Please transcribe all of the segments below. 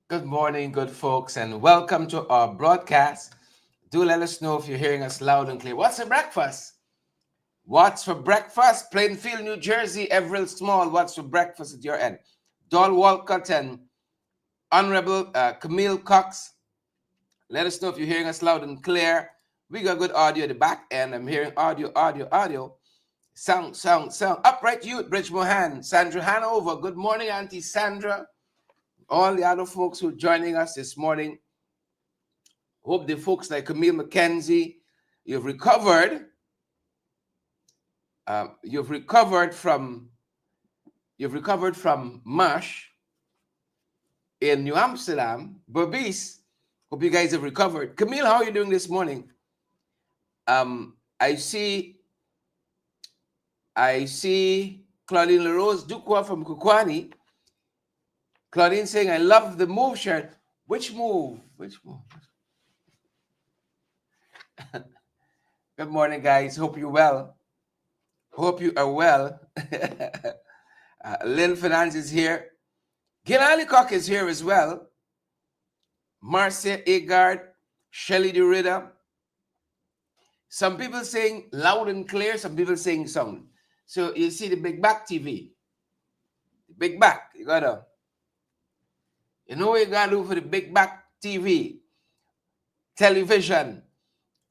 Good morning, good folks, and welcome to our broadcast. Do let us know if you're hearing us loud and clear. What's for breakfast? What's for breakfast? Plainfield, New Jersey, Everett Small. What's for breakfast at your end? Dol Walcott and Honorable Camille Cox. Let us know if you're hearing us loud and clear. We got good audio at the back end. I'm hearing audio. Sound. Upright Youth, Bridge Mohan, Sandra Hanover. Good morning, Auntie Sandra. All the other folks who are joining us this morning. Hope the folks like Camille McKenzie, you've recovered. You've recovered from MASH in New Amsterdam. Berbice, hope you guys have recovered. Camille, how are you doing this morning? I see Claudine LaRose Dukwa from Kukwani. Claudine saying, I love the move shirt. Which move? Good morning, guys. Hope you're well. Hope you are well. Lynn Finance is here. Gil Alicock is here as well. Marcia Agard, Shelley DeRida. Some people saying loud and clear, some people saying sound. So you see the big back TV. The big back. You know what you gotta do for the big back TV. Television.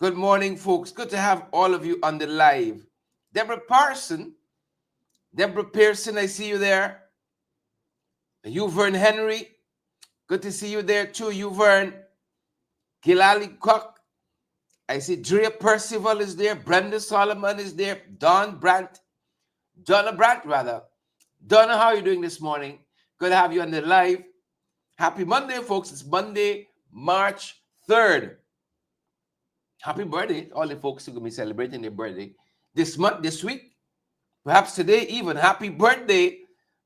Good morning, folks. Good to have all of you on the live. Deborah Pearson, I see you there. Vern Henry, good to see you there too, Vern. Gilali Cook, I see Drea Percival is there. Brenda Solomon is there. Donna Brandt. Donna, how are you doing this morning? Good to have you on the live. Happy Monday, folks. It's Monday, March 3rd. Happy birthday, all the folks who are going to be celebrating their birthday this month, this week, perhaps today even. Happy birthday.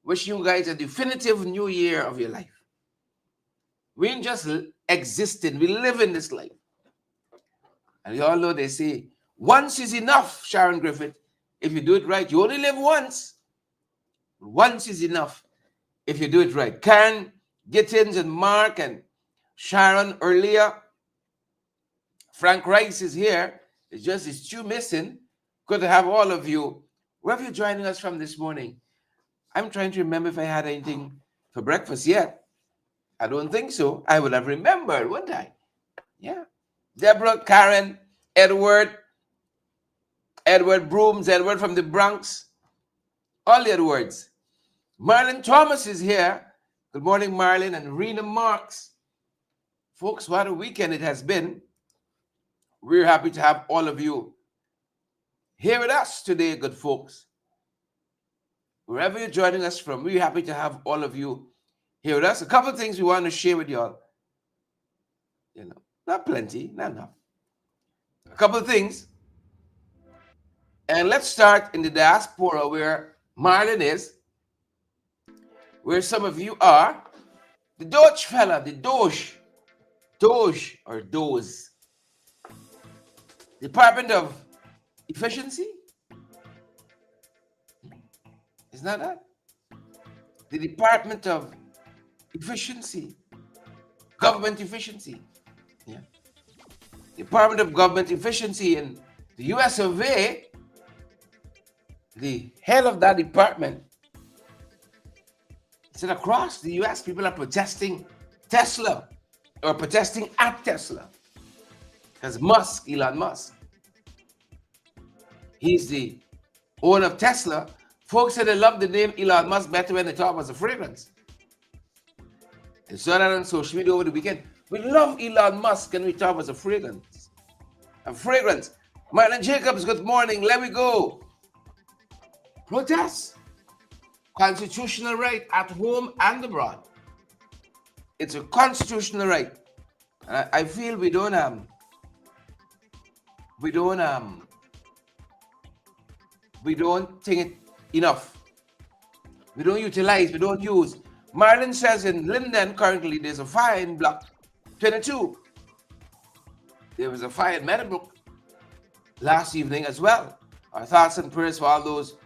Wish you guys a definitive new year of your life. We ain't just existing, we live in this life. And you all know they say, once is enough, Sharon Griffith. If you do it right, you only live once. Once is enough if you do it right. Karen Gittins and Mark and Sharon earlier. Frank Rice is here. It's just his two missing. Good to have all of you. Where are you joining us from this morning? I'm trying to remember if I had anything for breakfast yet. I don't think so. I would have remembered, wouldn't I? Yeah. Deborah, Karen, Edward Brooms, Edward from the Bronx, all the Edwards. Marlon Thomas is here. Good morning, Marlon, and Rena Marks. Folks, what a weekend it has been. We're happy to have all of you here with us today, good folks. Wherever you're joining us from, we're happy to have all of you here with us. A couple of things we want to share with y'all. You know, not plenty, not enough. A couple of things. And let's start in the diaspora where Marlon is, where some of you are. The Doge fella, the Doge or Doze. Department of Efficiency? Isn't that? The Department of Efficiency. Government Efficiency. Yeah. Department of Government Efficiency in the US of A, the head of that department said across the US, people are protesting Tesla or protesting at Tesla. Because Elon Musk, he's the owner of Tesla. Folks said they love the name Elon Musk better when they thought it was a fragrance. And saw that on social media over the weekend. We love Elon Musk and we thought it was a fragrance. A fragrance. Marlon Jacobs, good morning. Let me go. Protest. Constitutional right at home and abroad. It's a constitutional right. And I feel we don't think it enough. We don't utilize, we don't use. Marlon says in Linden currently there's a fire in block 22. There was a fire in Meadowbrook last evening as well. Our thoughts and prayers for all those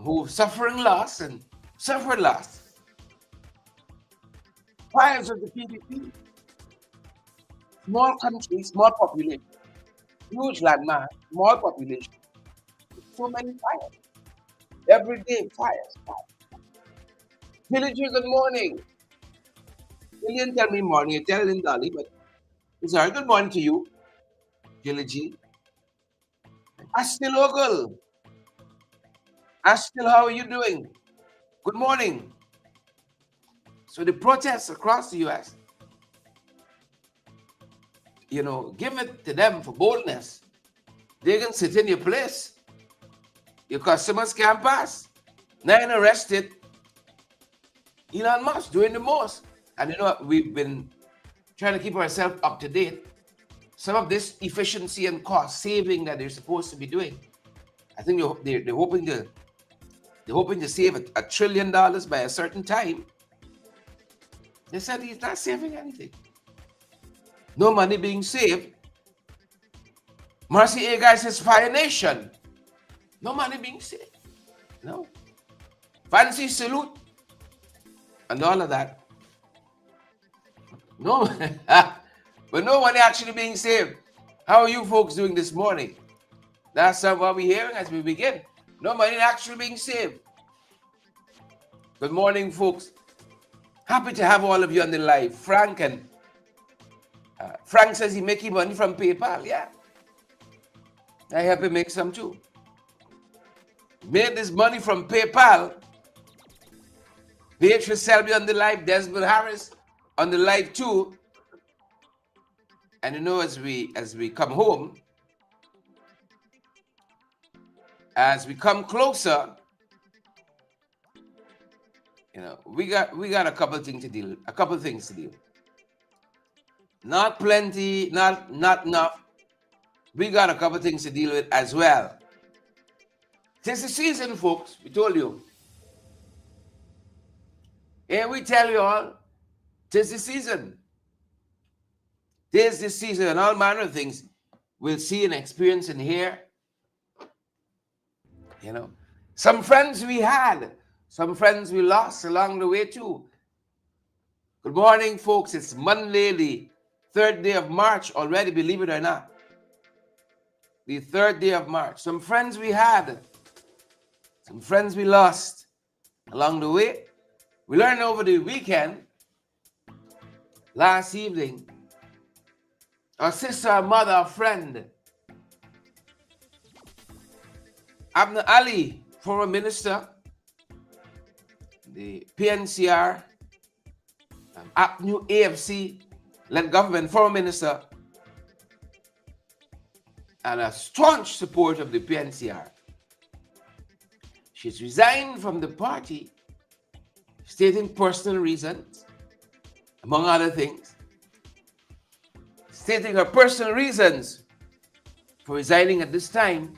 who suffering loss and suffered loss. Fires of the PPP. Small country, small population. Huge landmass, small population. So many fires. Every day, fires. Villager, good morning. Lillian tell me morning, you tell Lynn Dolly, but it's all right. Good morning to you, Gilligy. Astil Ogle. Astil, how are you doing? Good morning. So the protests across the US, you know, give it to them for boldness. They can sit in your place. Your customers can't pass. Now arrested Elon Musk doing the most. And you know what? We've been trying to keep ourselves up to date. Some of this efficiency and cost saving that they're supposed to be doing, I think they're hoping to save $1 trillion by a certain time. They said he's not saving anything. No money being saved. Marcy Agar says Fire Nation. No money being saved. No. Fancy salute. And all of that. No. But no money actually being saved. How are you folks doing this morning? That's what we're hearing as we begin. No money actually being saved. Good morning, folks. Happy to have all of you on the live. Frank says he's making money from PayPal. Yeah. I help him make some too. Made this money from PayPal. Beatrice Selby on the live. Desmond Harris on the live too. And you know, as we come home, as we come closer, you know, we got a couple of things to deal with. Not plenty, not enough. We got a couple of things to deal with as well. Tis the season, folks. We told you. And we tell you all, tis the season. Tis the season, and all manner of things we'll see and experience and hear. You know, some friends we had, some friends we lost along the way too. Good morning, folks. It's Monday, the 3rd day of March already, believe it or not. The 3rd day of March. Some friends we had, some friends we lost along the way. We learned over the weekend, last evening, our sister, our mother, our friend, Abna Ali, former minister, the PNCR, new AFC-led government, former minister, and a staunch supporter of the PNCR. She's resigned from the party, stating personal reasons, among other things, stating her personal reasons for resigning at this time.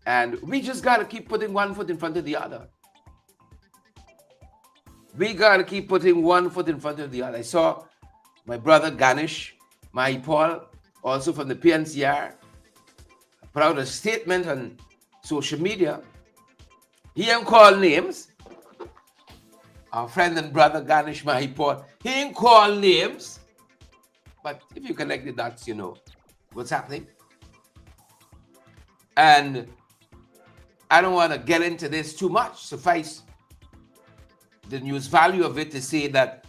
And we just got to keep putting one foot in front of the other. We got to keep putting one foot in front of the other. I saw my brother Ganesh Mahipal, also from the PNCR, put out a statement on social media. He ain't call names. Our friend and brother Ganesh Mahipal, he ain't call names. But if you connect the dots, you know what's happening. And I don't want to get into this too much. Suffice the news value of it to say that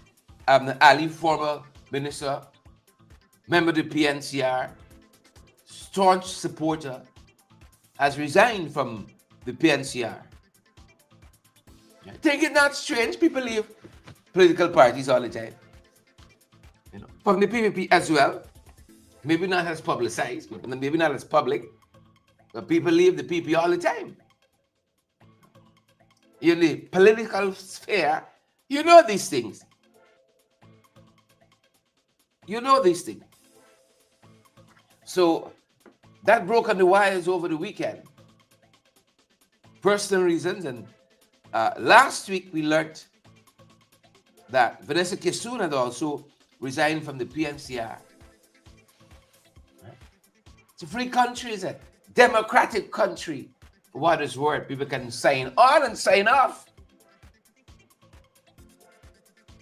Ali, former minister, member of the PNCR, staunch supporter, has resigned from the PNCR. I think it's not strange. People leave political parties all the time. You know, from the PPP as well. Maybe not as publicized, maybe not as public, but people leave the PP all the time. In the political sphere, you know these things. You know these things. So that broke on the wires over the weekend. Personal reasons. And last week we learned that Vanessa Kisun had also resigned from the PNCR. It's a free country, it's a democratic country. For what is worth, people can sign on and sign off.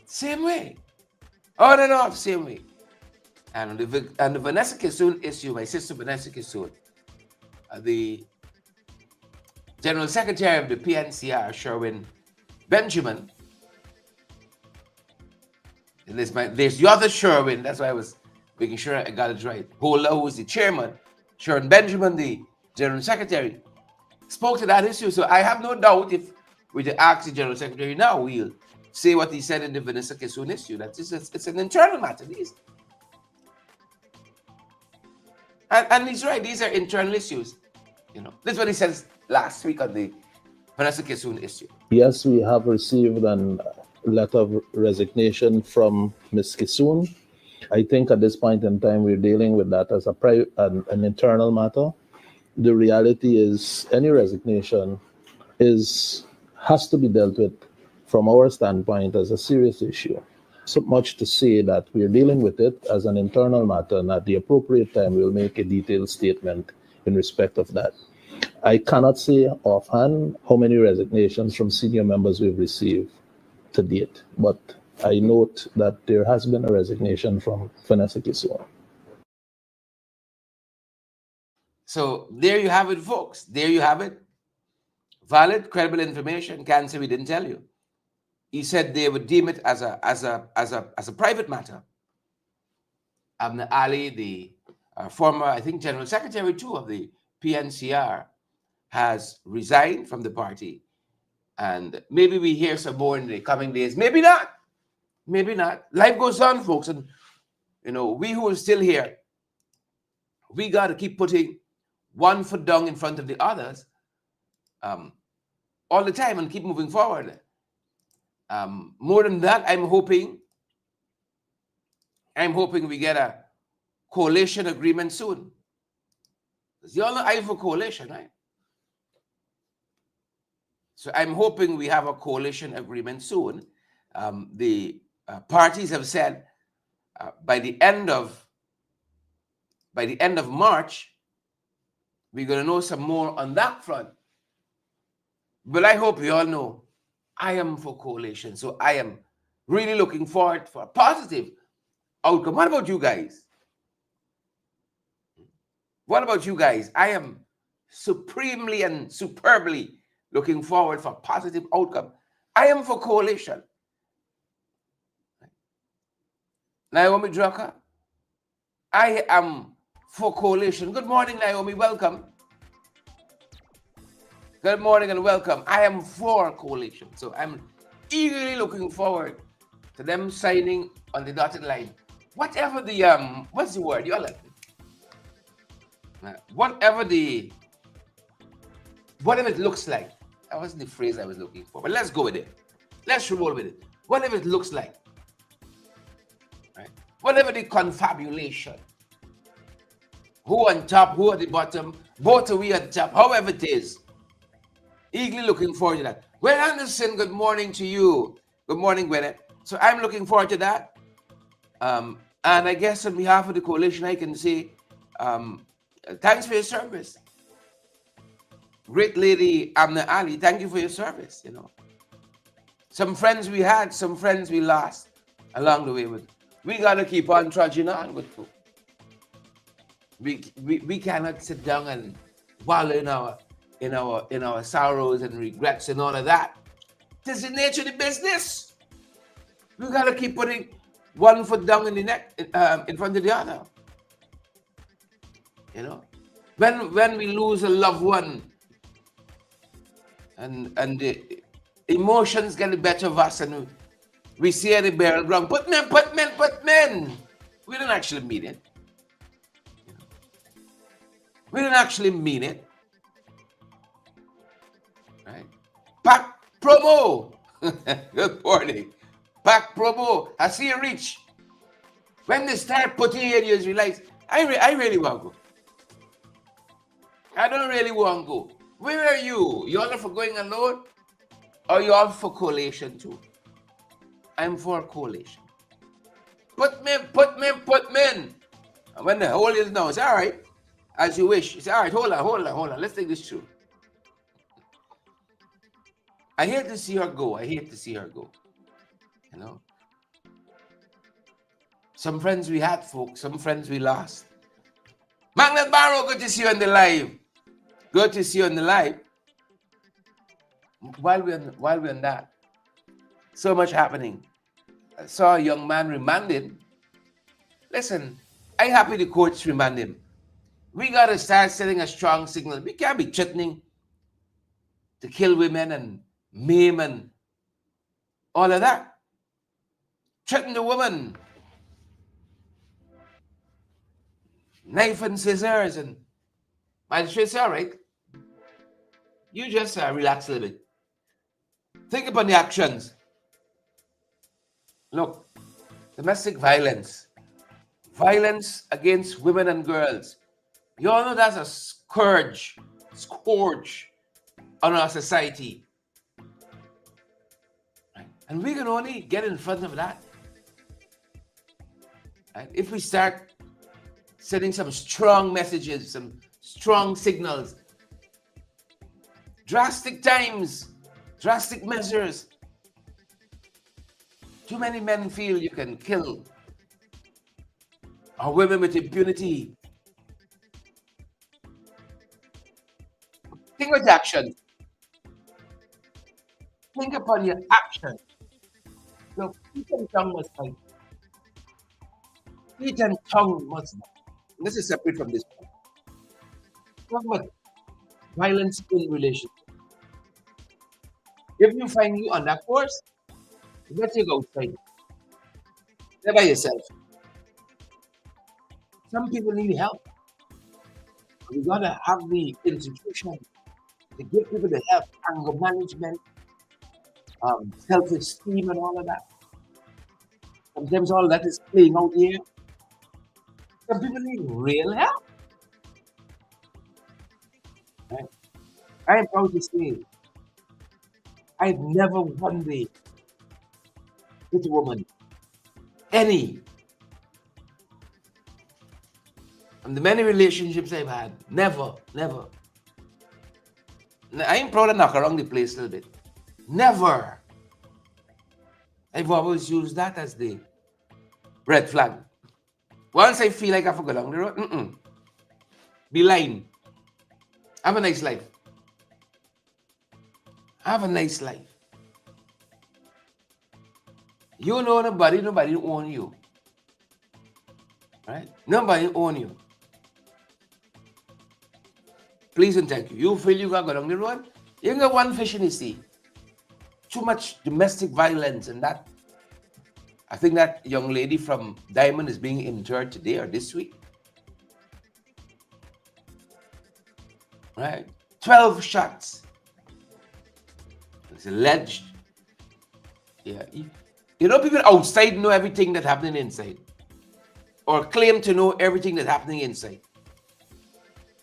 Same way. On and off, same way. And on the Vanessa Kisun issue, my sister Vanessa Kisun, the General Secretary of the PNCR, Sherwin Benjamin, and there's the other Sherwin, that's why I was making sure I got it right. Hola, who is the chairman, Sherwin Benjamin, the General Secretary, spoke to that issue. So I have no doubt if we ask the General Secretary now, we'll say what he said in the Vanessa Kisun issue. It's an internal matter. And he's right, these are internal issues. You know, this is what he says last week on the Vanessa Kisun issue. Yes, we have received a letter of resignation from Ms. Kisun. I think at this point in time, we're dealing with that as an internal matter. The reality is any resignation has to be dealt with from our standpoint as a serious issue. So much to say that we're dealing with it as an internal matter, and at the appropriate time, we'll make a detailed statement in respect of that. I cannot say offhand how many resignations from senior members we've received to date, but I note that there has been a resignation from Vanessa Kisun. So there you have it, folks. There you have it. Valid, credible information. Can't say we didn't tell you. He said they would deem it as a private matter. Abna Ali, the former, I think, General Secretary too of the PNCR, has resigned from the party. And maybe we hear some more in the coming days. Maybe not. Maybe not. Life goes on, folks. And, you know, we who are still here, we got to keep putting one foot down in front of the others all the time and keep moving forward. More than that, I'm hoping we get a coalition agreement soon. Because you all know I for coalition, right? So I'm hoping we have a coalition agreement soon. The parties have said by the end of March, we're going to know some more on that front. But I hope you all know I am for coalition. So I am really looking forward for a positive outcome. What about you guys? What about you guys? I am supremely and superbly looking forward for a positive outcome. I am for coalition. Naomi Drucker, I am for coalition. Good morning, Naomi. Welcome. Good morning and welcome. I am for coalition. So I'm eagerly looking forward to them signing on the dotted line. Whatever the what's the word? You all whatever it looks like. That wasn't the phrase I was looking for, but let's go with it. Let's roll with it. Whatever it looks like. Right? Whatever the confabulation. Who on top, who at the bottom, both are we at the top, however it is. Eagerly looking forward to that. Gwen Anderson, good morning to you. Good morning, Gwyneth. So I'm looking forward to that. And I guess on behalf of the coalition, I can say, thanks for your service. Great lady Amna Ali, thank you for your service. You know, some friends we had, some friends we lost along the way. But we gotta keep on trudging on with folk. We cannot sit down and wallow in our sorrows and regrets and all of that. This is the nature of the business. We gotta keep putting one foot down in the neck in front of the other. You know, when we lose a loved one, and the emotions get the better of us, and we see at the burial ground, put men. We didn't actually mean it. We didn't actually mean it. Right? Pack promo. Good morning. Pack promo. I see you reach. When they start putting in, you realize, I really want to go. I don't really want to go. Where are you? You all for going alone? Or you all for coalition too? I'm for coalition. Put men. And when the whole is now, it's all right. As you wish. It's all right. Hold on. Let's take this through. I hate to see her go. You know. Some friends we had, folks. Some friends we lost. Magnet Barrow, good to see you on the live. Good to see you on the live. While we're on that, so much happening. I saw a young man remanded. Listen, I'm happy the courts remand him. We gotta start sending a strong signal. We can't be threatening to kill women and maim and all of that. Threaten the woman. Knife and scissors, and magistrates, all right. You just relax a little bit. Think about the actions. Look, domestic violence against women and girls. You all know that's a scourge on our society. Right? And we can only get in front of that. Right? If we start sending some strong messages, some strong signals, drastic times, drastic measures. Too many men feel you can kill our women with impunity. Think with action. Think upon your action. So feet and tongue must fight. Feet and tongue must fight. This is separate from this point. Talk about violence in relationship. If you find you on that course, you better go outside. Stay by yourself. Some people need help. We gotta have the institution to give people the help, anger management, self-esteem, and all of that. Sometimes all that is playing out here. Some people need real help. Right? I am proud to say, I've never one day hit a woman. Any. And the many relationships I've had, never. I'm proud to knock around the place a little bit. Never. I've always used that as the red flag. Once I feel like I forgot along the road, be lying. Have a nice life. You know nobody own you. Right? Nobody own you. Please and thank you. You feel you gotta go down the road? You got one fish in the sea. Too much domestic violence and that. I think that young lady from Diamond is being interred today or this week. Right? 12 shots. It's alleged. Yeah. You know, people outside know everything that's happening inside. Or claim to know everything that's happening inside.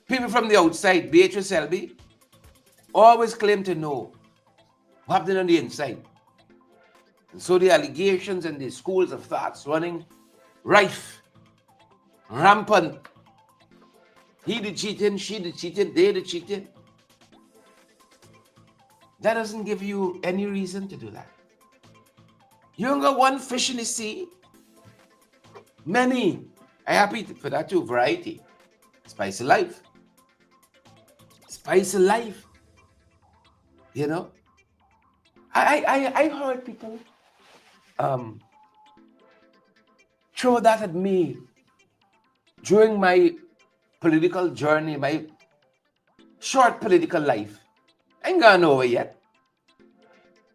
People from the outside, Beatrice Selby, always claim to know what's happening on the inside. And so the allegations and the schools of thoughts running rife, rampant. He the cheating, she the cheating, they the cheating. That doesn't give you any reason to do that. You don't got one fish in the sea. Many. I'm happy for that too. Variety. Spice of life. Spice of life. You know? I heard people throw that at me during my political journey, my short political life. I ain't gone over yet.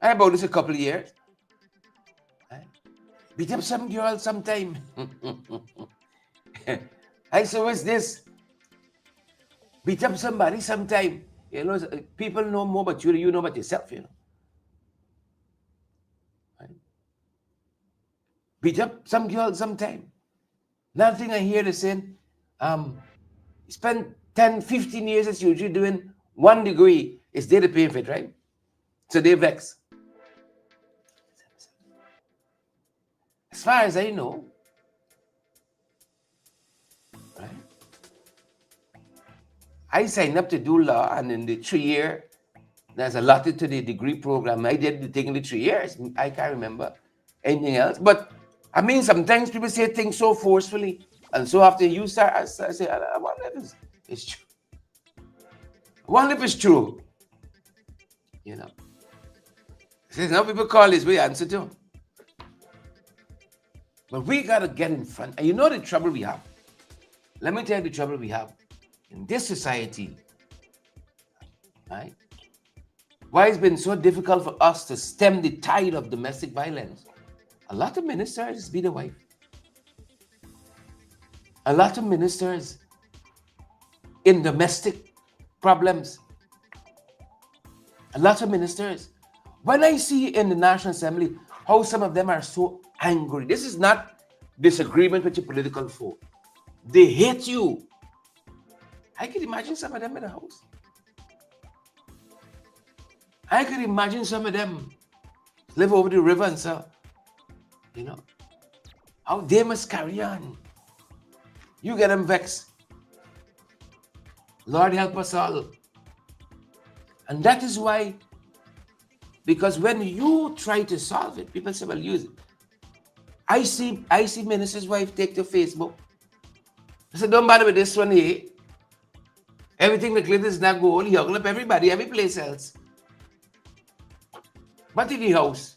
I about this a couple of years. Beat up some girl sometime. I said, what's this? Beat up somebody sometime. You know, people know more about you than you know about yourself, you know. Right? Beat up some girl sometime. Another thing I hear is saying, spend 10, 15 years as usually doing 1 degree. It's they to pay for it, right? So they vex. As far as I know, right? I signed up to do law, and in the 3 year, there's allotted to the degree program. I did the thing in the 3 years. I can't remember anything else. But I mean, sometimes people say things so forcefully, and so after you start, I say, I wonder if it's true. I wonder if it's true. You know, now people call this, we answer to. But we got to get in front. And you know the trouble we have. Let me tell you the trouble we have in this society. Right? Why it's been so difficult for us to stem the tide of domestic violence. A lot of ministers beat a wife. A lot of ministers in domestic problems. A lot of ministers. When I see in the National Assembly how some of them are so angry. This is not disagreement with your political foe. They hate you. I could imagine some of them in the house. I could imagine some of them live over the river and so, you know, how they must carry on. You get them vexed. Lord help us all. And that is why, because when you try to solve it, people say, well, use it. I see minister's wife take to Facebook. I said, don't bother with this one here. Everything that glitters is not gold. He hung up everybody, every place else. But in the house,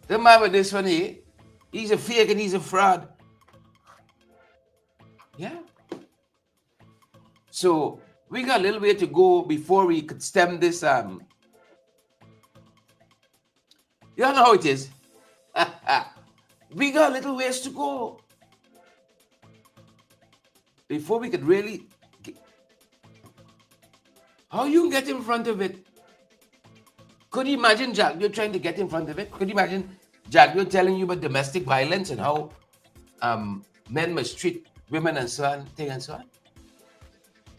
don't bother with this one here. He's a fake and he's a fraud. Yeah. So we got a little way to go before we could stem this. You don't know how it is. We got a little ways to go before we could really how you get in front of it. Could you imagine Jack, you're trying to get in front of it? Could you imagine Jack, you're telling you about domestic violence and how men must treat women and so on, thing and so on?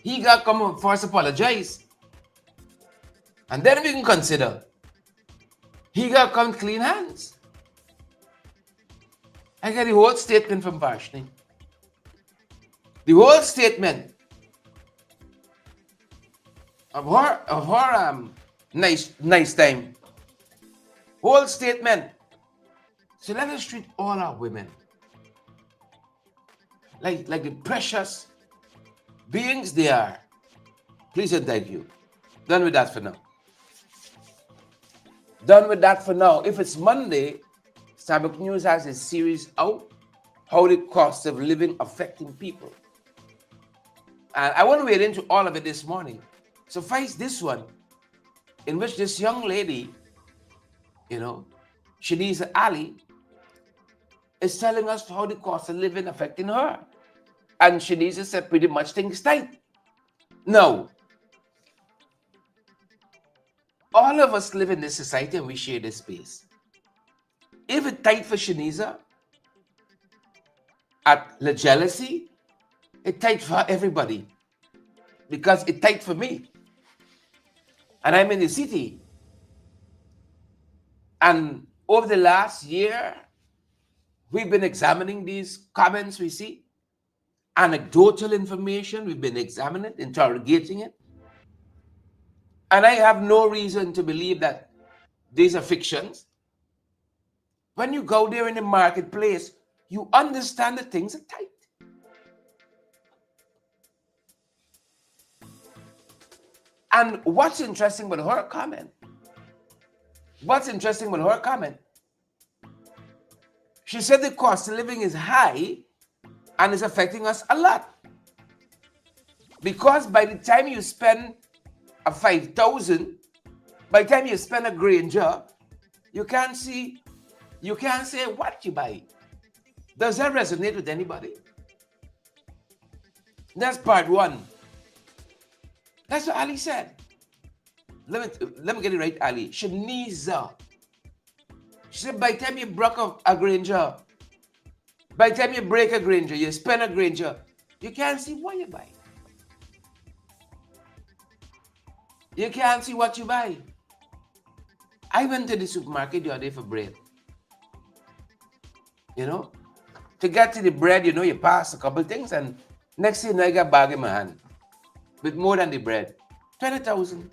He got come and first apologize. And then we can consider he got come clean hands. I got the whole statement from Vashni. The whole statement of her nice time. Whole statement. So let us treat all our women like the precious beings they are. Please and thank you. Done with that for now. Done with that for now. If it's Monday, Starbucks News has a series out, how the cost of living affecting people. And I want to wade into all of it this morning. Suffice this one, in which this young lady, Shaniza Ali, is telling us how the cost of living affecting her. And Shaniza said pretty much things tight. Now, all of us live in this society and we share this space. If it's tight for Shaniza, at La Jealousy, it's tight for everybody. Because it's tight for me. And I'm in the city. And over the last year, we've been examining these comments we see. Anecdotal information, we've been examining it, interrogating it. And I have no reason to believe that these are fictions. When you go there in the marketplace, you understand that things are tight. And what's interesting about her comment? She said the cost of living is high and is affecting us a lot. Because by the time you spend a 5,000, by the time you spend a Granger, you can't say what you buy. Does that resonate with anybody? That's part one. That's what Ali said. Let me get it right, Ali. Shaniza. She said by the time you break a Granger, by the time you break a Granger, you spend a Granger, you can't see what you buy. You can't see what you buy. I went to the supermarket the other day for bread. To get to the bread, you pass a couple things, and next thing I got a bag in my hand with more than the bread. 20,000.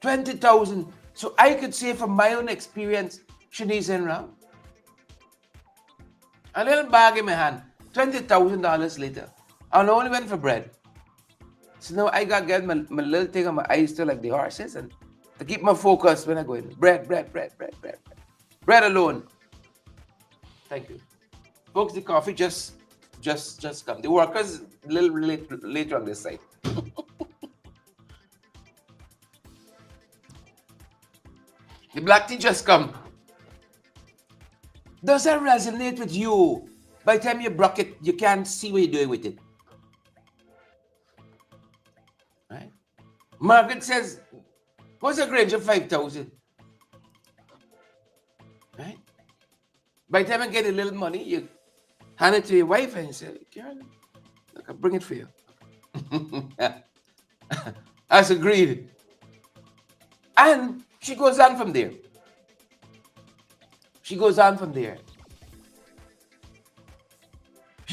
20,000. So I could say from my own experience, Shanice and Ram, a little bag in my hand, $20,000 later. I only went for bread. So now I got to get my little thing on my eyes still like the horses, and to keep my focus when I go in. Bread. Bread alone. Thank you. Folks, the coffee just come. The workers a little later on this side. The black tea just come. Does that resonate with you? By the time you broke it, you can't see what you're doing with it. Right? Margaret says, what's a Granger 5,000? Right? By the time I get a little money, you hand it to your wife and you say, Karen, look, I'll bring it for you. That's agreed. And she goes on from there. She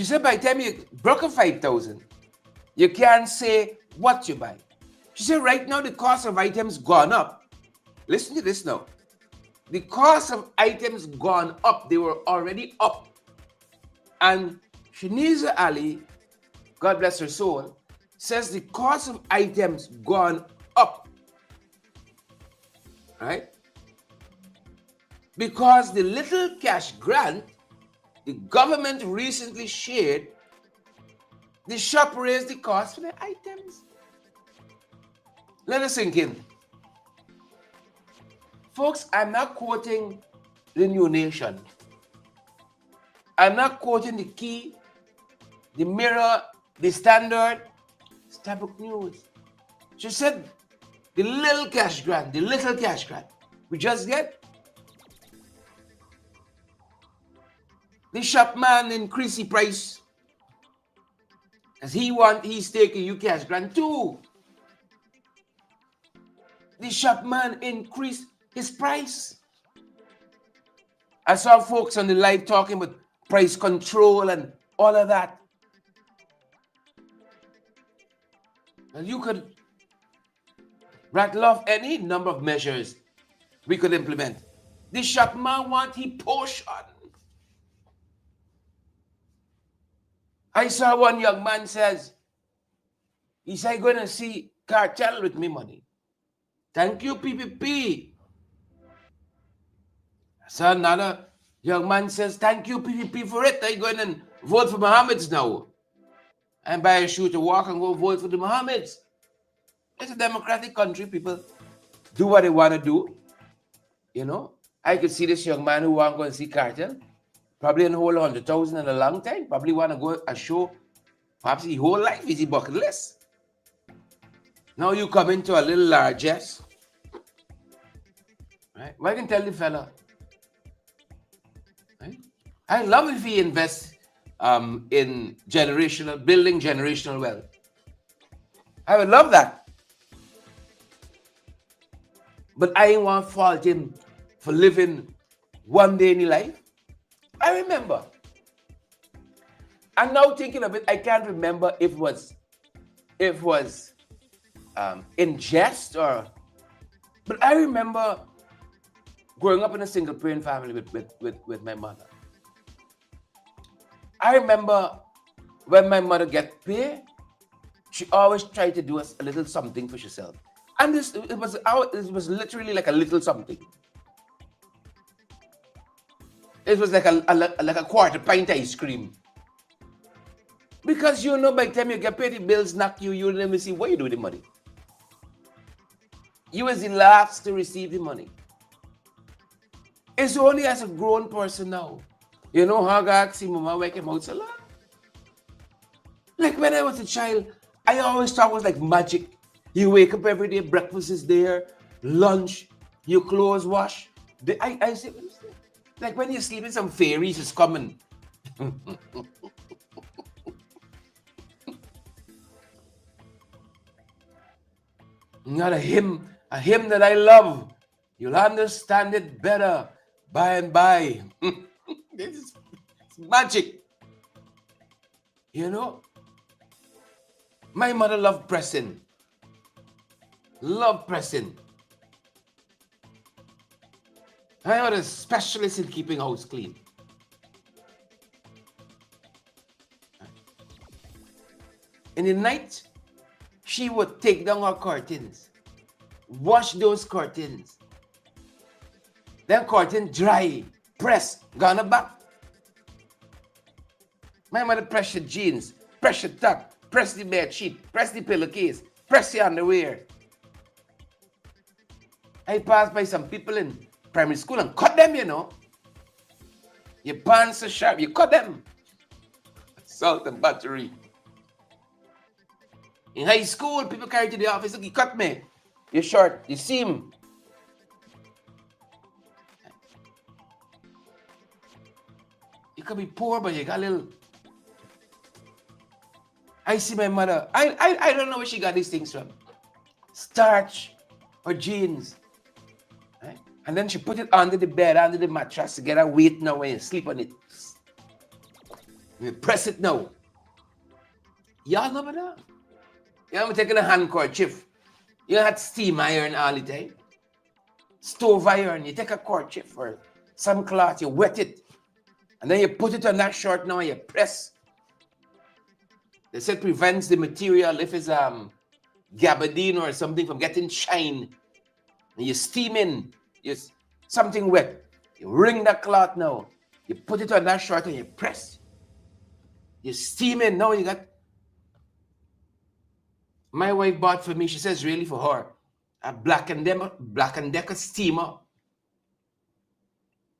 said by the time you broke a 5,000, you can't say what you buy. She said right now the cost of items gone up. Listen to this now. The cost of items gone up. They were already up. And Shaniza Ali, God bless her soul, says the cost of items gone up. Right? Because the little cash grant the government recently shared, the shop raised the cost for the items. Let us sink in. Folks, I'm not quoting the New Nation. I'm not quoting the Key, the Mirror, the Standard, Starbucks News. She said the little cash grant we just get. The shopman increased the price as he's taking you cash grant too. The shopman increased his price. I saw folks on the live talking about price control and all of that. And you could rattle off any number of measures we could implement. The shopman want his portion. I saw one young man says, he said, going to see cartel with me money. Thank you, PPP. So another young man says, thank you, PPP, for it. I go in and vote for Mohammeds now. And buy a shoe to walk and go vote for the Mohammeds. It's a democratic country. People do what they want to do. You know, I could see this young man who want to go and see Cartel. Probably in a whole 100,000 in a long time. Probably want to go a show. Perhaps his whole life is his bucket list. Now you come into a little largesse. Right? Well, I can tell the fella. Right? I love if he invests in building generational wealth. I would love that. But I ain't want to fault him for living one day in his life. I remember. I'm now thinking of it. I can't remember if it was in jest or. But I remember growing up in a single parent family with my mother. I remember when my mother get paid, she always tried to do a little something for herself. And it was literally like a little something. It was like a quarter pint ice cream. Because you know, by the time you get paid, the bills knock you, you'll never see what you do with the money. You was the last to receive the money. It's only as a grown person now. You know how God see Mama wake him out a lot? Like when I was a child, I always thought it was like magic. You wake up every day, breakfast is there, lunch, your clothes wash. I say, like when you're sleeping, some fairies is coming. Not a hymn that I love. You'll understand it better by and by. It's magic. You know? My mother loved pressing. Love pressing. I was a specialist in keeping house clean. In the night, she would take down her curtains, wash those curtains, then curtain dry, press, gone back. My mother press your jeans, press your tuck, press the bed sheet, press the pillowcase, press your underwear. I passed by some people in primary school and cut them, you know. Your pants are sharp, you cut them. Salt and battery. In high school, people carry to the office, look, you cut me. You're short, you seam. You could be poor, but you got a little. I see my mother. I don't know where she got these things from. Starch or jeans. Right? And then she put it under the bed, under the mattress to get a weight now when you sleep on it. You press it now. Y'all know about that? You know, I'm taking a hand kerchief. You had steam iron all the time. Stove iron. You take a kerchief or some cloth, you wet it. And then you put it on that shirt now and you press. They said prevents the material, if it's gabardine or something, from getting shine. And you steam in, something wet. You wring that cloth now. You put it on that shirt and you press. You steam in. Now you got. My wife bought for me, she says really for her, a Black and Decker steamer.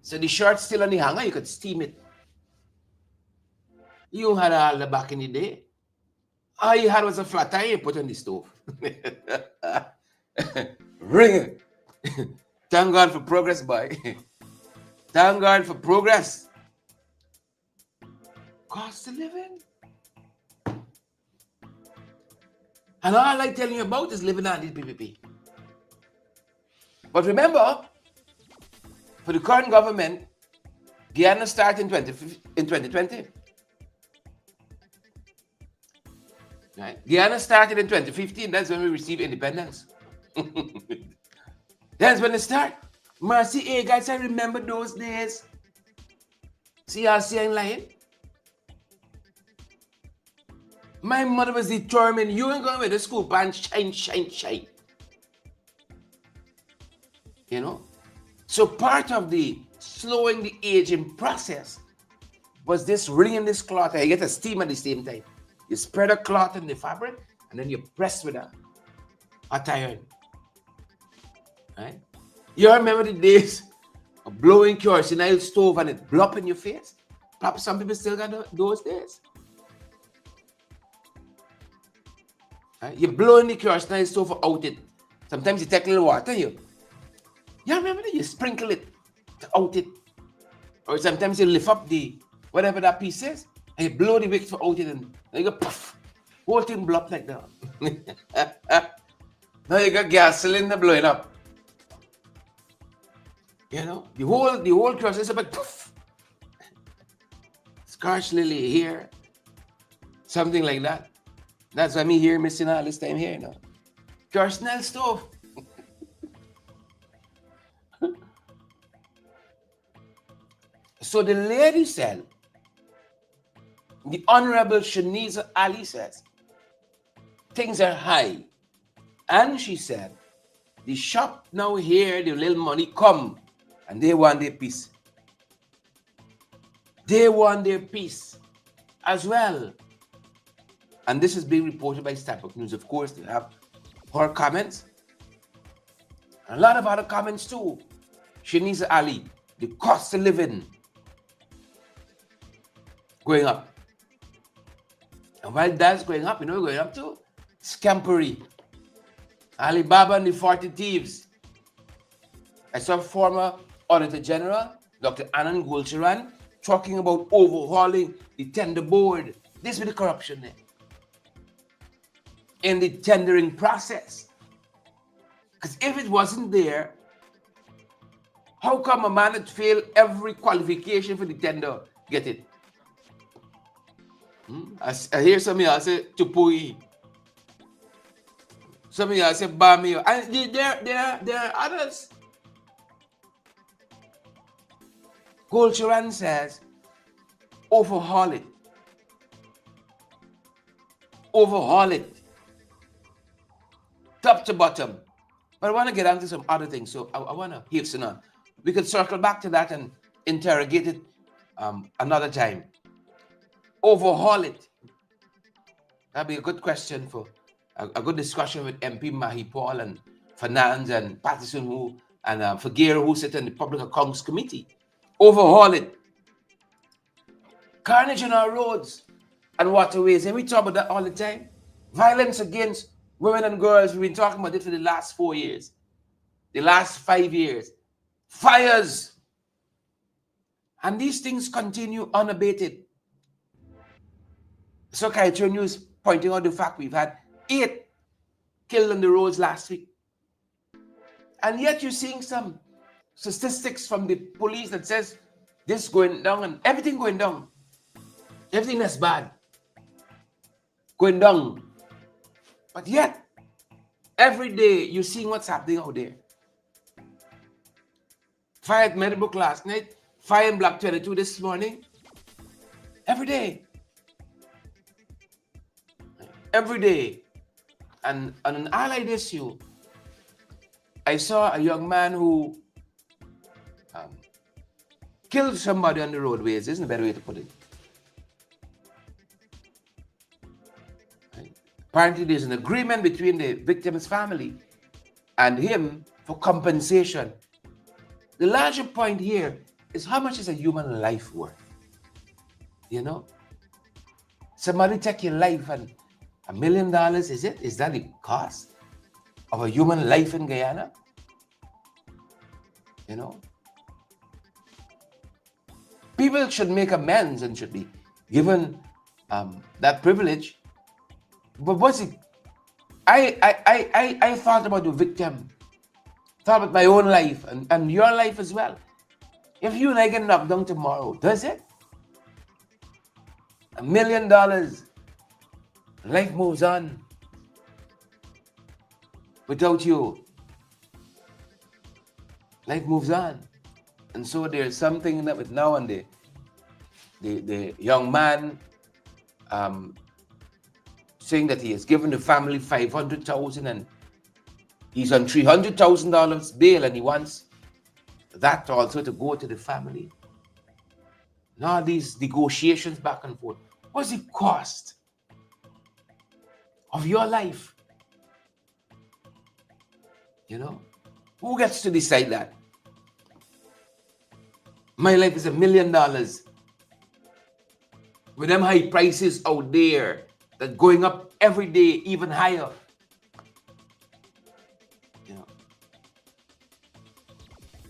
So the shirt's still on the hanger, you could steam it. You had all the back in the day. All you had was a flat iron you put on the stove. Ring it. Thank God for progress, boy. Thank God for progress. Cost of living. And all I like telling you about is living on this PPP. But remember, for the current government, Guyana started in 2020. Right? Guyana started in 2015. That's when we received independence. That's when it started. Mercy, hey guys, I remember those days. See y'all saying lying? My mother was determined, you ain't going to the school band shine. you know. So part of the slowing the aging process was this wringing this cloth, and you get a steam at the same time. You spread a cloth in the fabric, and then you press with a hot iron. Right? You remember the days of blowing kerosene stove and it blow up in your face? Probably some people still got those days. Right? You blow in the kerosene stove out it. Sometimes you take a little water, you remember that? You sprinkle it to out it. Or sometimes you lift up the whatever that piece is, and you blow the wick for out it, and you go puff. Whole thing blow up like that. Now you got gas cylinder blowing up. You know, the whole kerosene is about puff. Scarch lily here. Something like that. That's why me here missing all this time here, you know. Kerosene stove. So the lady said, the Honorable Shanice Ali says, things are high. And she said, the shop now here, the little money come, and they want their piece. They want their piece as well. And this is being reported by Starbuck News. Of course, they have her comments. A lot of other comments too. Shanice Ali, the cost of living going up. And while that's going up, you know, going up to scampery. Alibaba and the 40 thieves. I saw former Auditor General, Dr. Anand Gulcharan, talking about overhauling the tender board. This with the corruption there. In the tendering process. Because if it wasn't there, how come a man that failed every qualification for the tender get it? I hear some of y'all say Tupui. Some of y'all say Bamio. And there are others. Gulcharan says, overhaul it. Overhaul it. Top to bottom. But I want to get onto some other things, so I want to hasten on. We could circle back to that and interrogate it another time. Overhaul it. That'd be a good question for a good discussion with MP Mahi Paul and Finance and Patterson and Figueroa, who sit in the Public Accounts Committee. Overhaul it. Carnage on our roads and waterways, and we talk about that all the time. Violence against women and girls, we've been talking about it for the last 4 years, the last 5 years. Fires. And these things continue unabated. So Kaitro News pointing out the fact we've had 8 killed on the roads last week. And yet you're seeing some statistics from the police that says this going down and everything going down. Everything that's bad going down. But yet, every day you're seeing what's happening out there. Fire at Meadowbrook last night, fire in Block 22 this morning. Every day. Every day. And on an allied issue, I saw a young man who killed somebody on the roadways. Isn't a better way to put it. Apparently, there's an agreement between the victim's family and him for compensation. The larger point here is how much is a human life worth? You know? Somebody take your life and $1 million, is it? Is that the cost of a human life in Guyana? You know? People should make amends and should be given that privilege. But what's it? I thought about the victim, thought about my own life and your life as well. If you and I get knocked down tomorrow, does it? $1 million. Life moves on without you. Life moves on. And so there's something that with now and the young man saying that he has given the family $500,000 and He's on $300,000 bail and he wants that also to go to the family. And all these negotiations back and forth. What's the cost of your life? You know? Who gets to decide that? My life is $1 million. With them high prices out there that going up every day even higher. You know.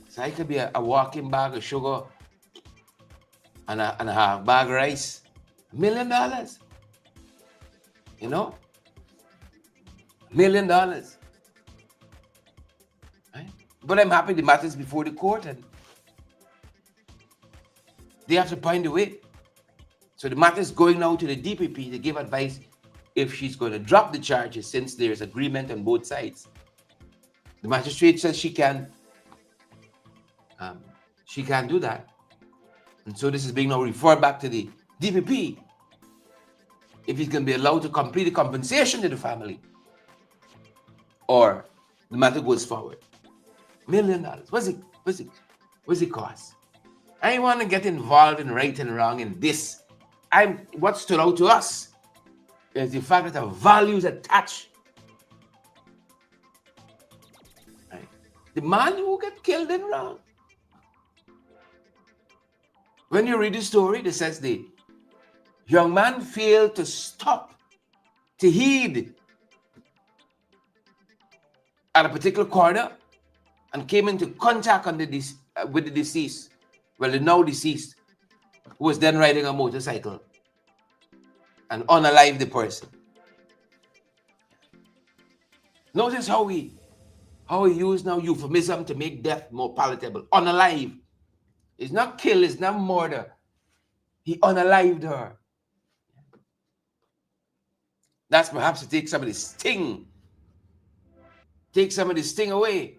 So I could be a walking bag of sugar and a half bag of rice. $1 million. You know? $1 million. Right? But I'm happy the matter's before the court and they have to find a way. So the matter is going now to the DPP to give advice if she's going to drop the charges since there's agreement on both sides. The magistrate says she can do that. And so this is being now referred back to the DPP if he's going to be allowed to complete the compensation to the family or the matter goes forward. $1 million. What's it cost? I want to get involved in right and wrong in this. What stood out to us is the fact that the values attached. Right? The man who got killed in wrong. When you read the story, it says the young man failed to stop, to heed at a particular corner and came into contact with the deceased. Well, the now deceased, who was then riding a motorcycle and unalive the person. Notice how he used now euphemism to make death more palatable. Unalive. It's not kill, it's not murder. He unalived her. That's perhaps to take some of the sting. Take some of the sting away.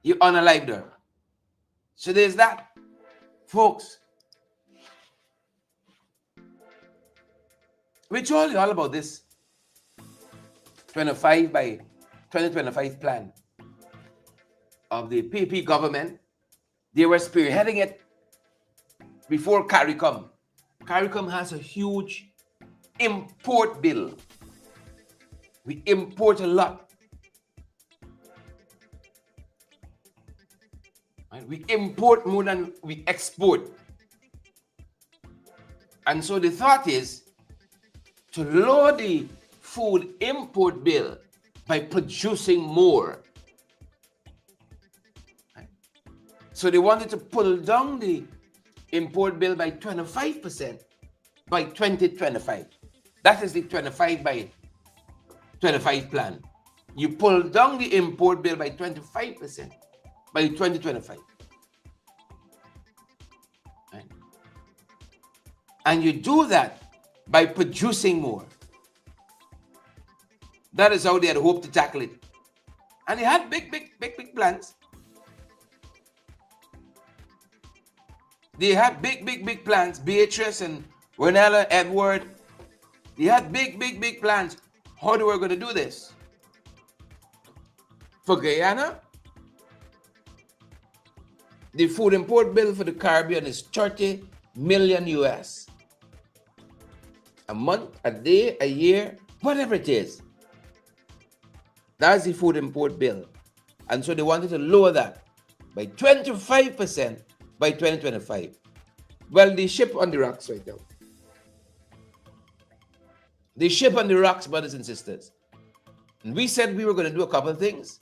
You unalived her. So there's that. Folks, we told you all about this 25 by 2025 plan of the PP government. They were spearheading it before CARICOM. CARICOM has a huge import bill. We import a lot. We import more than we export. And so the thought is to lower the food import bill by producing more. So they wanted to pull down the import bill by 25% by 2025. That is the 25 by 25 plan. You pull down the import bill by 25% by 2025. Right? And you do that by producing more. That is how they had hoped to tackle it. And they had big plans. They had big plans. Beatrice and Renella, Edward, they had big plans. How they were going to do this? For Guyana, the food import bill for the Caribbean is 30 million US. A month, a day, a year, whatever it is. That's the food import bill. And so they wanted to lower that by 25% by 2025. Well, they ship on the rocks right now. They ship on the rocks, brothers and sisters. And we said we were going to do a couple of things.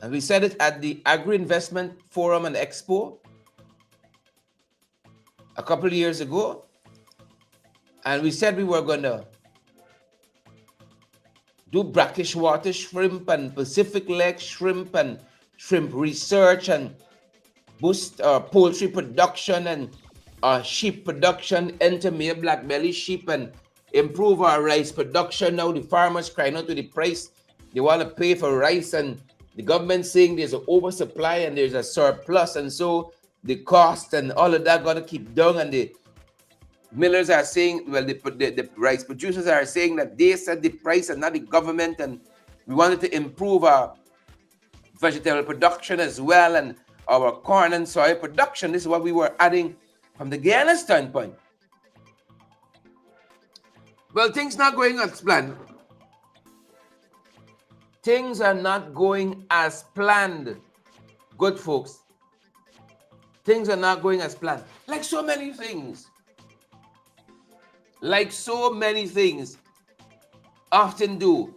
And we said it at the Agri-Investment Forum and Expo a couple of years ago. And we said we were going to do brackish water shrimp and Pacific leg shrimp and shrimp research and boost poultry production and sheep production, enter male black belly sheep and improve our rice production. Now the farmers crying out to the price. They want to pay for rice and the government saying there's an oversupply and there's a surplus, and so the cost and all of that got to keep down. And the millers are saying, well, the rice producers are saying that they set the price and not the government, and We wanted to improve our vegetable production as well, and our corn and soy production. This is what we were adding from the Guyana standpoint. Well, things not going as planned. Things are not going as planned. Good folks. Things are not going as planned. Like so many things. Like so many things often do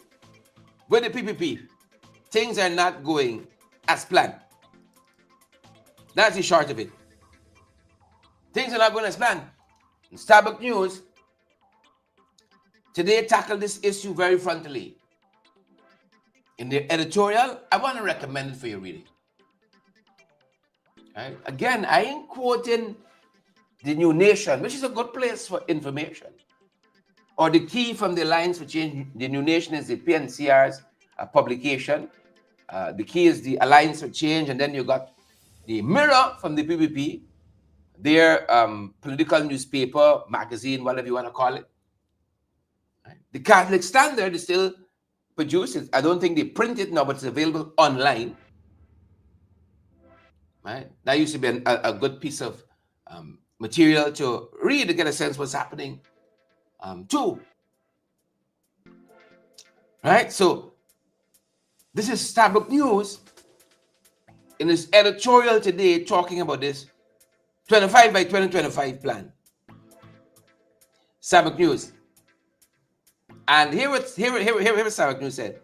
with the PPP. Things are not going as planned. That's the short of it. Things are not going as planned. Starbucks News today tackled this issue very frontally. In their editorial, I want to recommend it for your reading. Right? Again, I ain't quoting the New Nation, which is a good place for information. Or the key from the Alliance for Change. The New Nation is the PNCR's publication. The key is the Alliance for Change, and then you got the Mirror from the PPP, their political newspaper, magazine, whatever you want to call it. Right? The Catholic Standard is still produced. I don't think they print it now, but it's available online. Right? That used to be a good piece of material to read to get a sense of what's happening too. Right? So this is Starbucks News in its editorial today talking about this 25 by 2025 plan. Starbucks News. And here what Starbucks News said.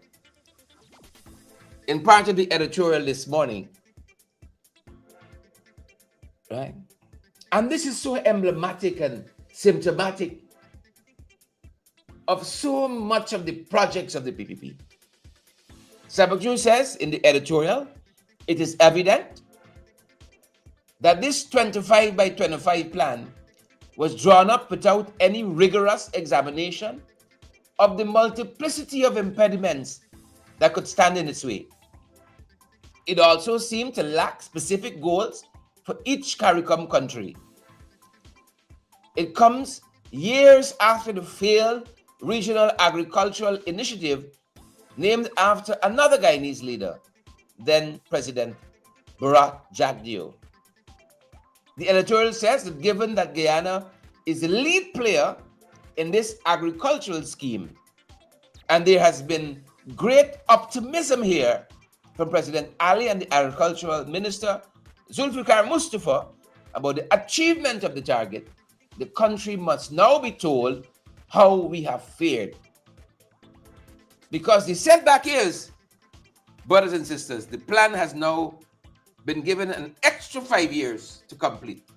In part of the editorial this morning. Right? And this is so emblematic and symptomatic of so much of the projects of the PPP. Starbucks News says in the editorial, it is evident that this 25 by 25 plan was drawn up without any rigorous examination of the multiplicity of impediments that could stand in its way. It also seemed to lack specific goals for each CARICOM country. It comes years after the failed regional agricultural initiative named after another Guyanese leader, then President Barack Jagdeo. The editorial says that given that Guyana is the lead player in this agricultural scheme, and there has been great optimism here from President Ali and the Agricultural Minister Zulfikar Mustafa about the achievement of the target, the country must now be told how we have fared. Because the setback is, brothers and sisters, the plan has now been given an extra 5 years to complete.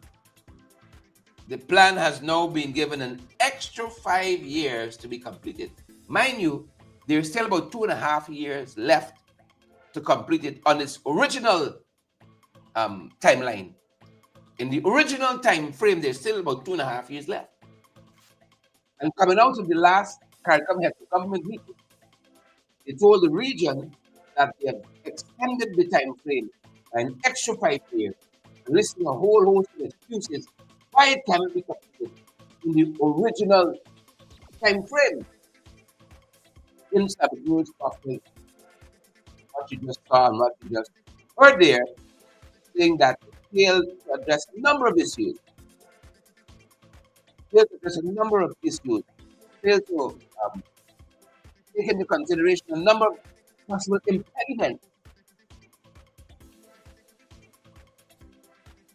The plan has now been given an extra 5 years to be completed. Mind you, there's still about 2.5 years left to complete it on its original timeline. In the original time frame, there's still about 2.5 years left. And coming out of the last CARICOM head of government meeting, they told the region that they have extended the time frame by an extra 5 years, listing a whole host of excuses why it cannot be completed in the original time frame. In Starbucks News, what you just saw and what you just heard there, saying that it failed to address a number of issues. Failed to address a number of issues. Failed to take into consideration a number of possible impediments.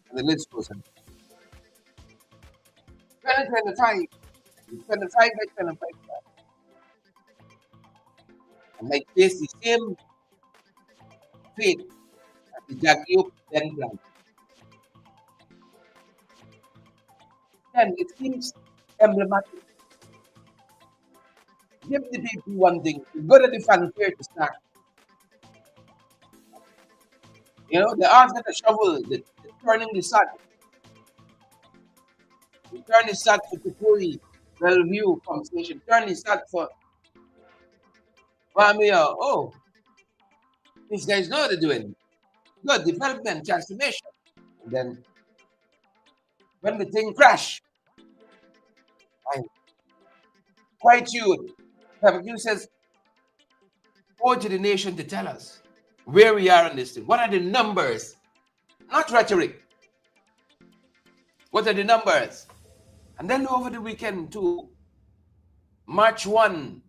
And the list goes on. 2025, 25 by 25. And might face the same fate as the Jagdeo then plan. And it seems emblematic. Give the people one thing, go to the fanfare to start. You know, the arms that the shovel, the turning the sun. You turn the sun for Kupuri, Bellevue conversation. Turn the sun for Wamia. Oh, these guys know what they're doing. Good development, transformation. And then when the thing crash, I'm quite you. You says owe to the nation to tell us where we are on this thing. What are the numbers? Not rhetoric. What are the numbers? And then over the weekend too, March 1,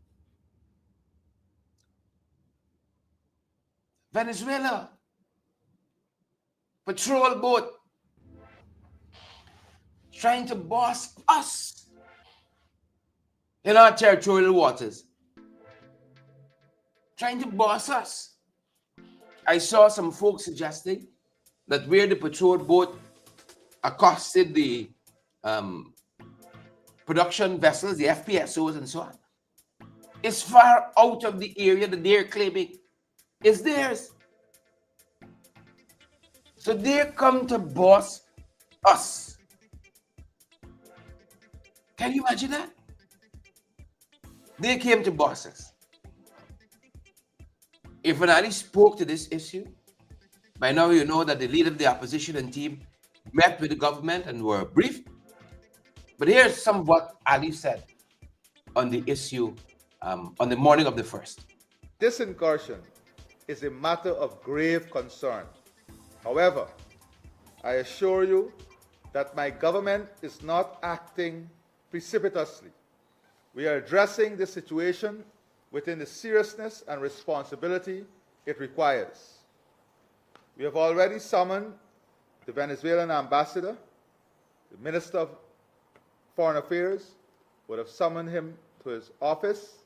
Venezuela, patrol boat trying to boss us in our territorial waters. Trying to boss us. I saw some folks suggesting that where the patrol boat accosted the production vessels, the FPSOs and so on, is far out of the area that they're claiming is theirs. So they come to boss us. Can you imagine that? They came to boss us. If FYI spoke to this issue, by now you know that the leader of the opposition and team met with the government and were briefed. But here's some of what Ali said on the issue on the morning of the 1st. This incursion is a matter of grave concern. However, I assure you that my government is not acting precipitously. We are addressing the situation within the seriousness and responsibility it requires. We have already summoned the Venezuelan ambassador. The Minister of Foreign Affairs would have summoned him to his office,